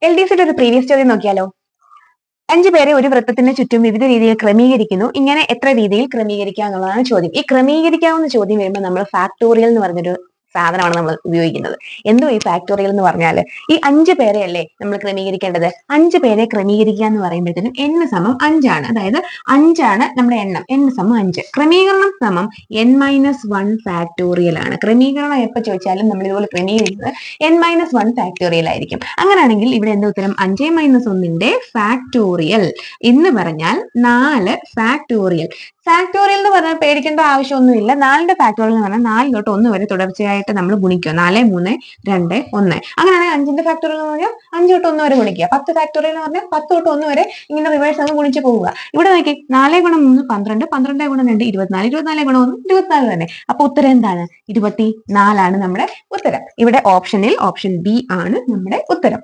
LDCയുടെ ഒരു പ്രീവിയസ് ചോദ്യം നോക്കിയാലോ. 5 പേരെ ഒരു വൃത്തത്തിന് ചുറ്റും വിവിധ രീതിയിൽ ക്രമീകരിക്കുന്നു. ഇങ്ങനെ എത്ര രീതിയിൽ ക്രമീകരിക്കാം എന്നുള്ളതാണ് ചോദ്യം. ഈ ക്രമീകരിക്കാവുന്ന ചോദ്യം വരുമ്പോൾ നമ്മൾ ഫാക്ടോറിയൽ എന്ന് പറഞ്ഞൊരു സാധനമാണ് നമ്മൾ ഉപയോഗിക്കുന്നത്. എന്തോ ഈ ഫാക്ടോറിയൽ എന്ന് പറഞ്ഞാൽ ഈ 5 പേരെയല്ലേ നമ്മൾ ക്രമീകരിക്കേണ്ടത്. 5 പേരെ ക്രമീകരിക്കുക എന്ന് പറയുമ്പോഴത്തേനും n സമം 5 ആണ്. അതായത് 5 ആണ് നമ്മുടെ എണ്ണം. n സമം 5. ക്രമീകരണം സമം n-1 ഫാക്ടോറിയൽ ആണ്. ക്രമീകരണം എപ്പോൾ ചോദിച്ചാലും നമ്മൾ ഇതുപോലെ ക്രമീകരിക്കുന്നത് n-1 ഫാക്ടോറിയൽ ആയിരിക്കും. അങ്ങനെയാണെങ്കിൽ ഇവിടെ എന്താ ഉത്തരം? 5-1ന്റെ ഫാക്ടോറിയൽ എന്ന് പറഞ്ഞാൽ 4 ഫാക്ടോറിയൽ. ഫാക്ടോറിയൽ എന്ന് പറഞ്ഞാൽ പേടിക്കേണ്ട ആവശ്യമൊന്നുമില്ല. 4ന്റെ ഫാക്ടോറിയൽ എന്ന് പറഞ്ഞാൽ 4 തൊട്ട് 1 വരെ തുടർച്ചയായിട്ട് നമ്മൾ ഗുണിക്കുക. 4, 3, 2, 1. അങ്ങനെയാണെങ്കിൽ 5ന്റെ ഫാക്ടോറിയൽ എന്ന് പറഞ്ഞാൽ 5 തൊട്ട് 1 വരെ ഗുണിക്കുക. 10 ഫാക്ടോറിയൽ എന്ന് പറഞ്ഞാൽ 10 തൊട്ട് 1 വരെ ഇങ്ങനെ റിവേഴ്സ് നമ്മൾ ഗുണിച്ച് പോവുക. ഇവിടെ നോക്കി 4 ഗുണം 3 12, 12 ഗുണം 2 24, 24 ഗുണം 1 24 തന്നെ. അപ്പൊ ഉത്തരം എന്താണ്? 24 ആണ് നമ്മുടെ ഉത്തരം. ഇവിടെ ഓപ്ഷനിൽ ഓപ്ഷൻ ബി ആണ് നമ്മുടെ ഉത്തരം.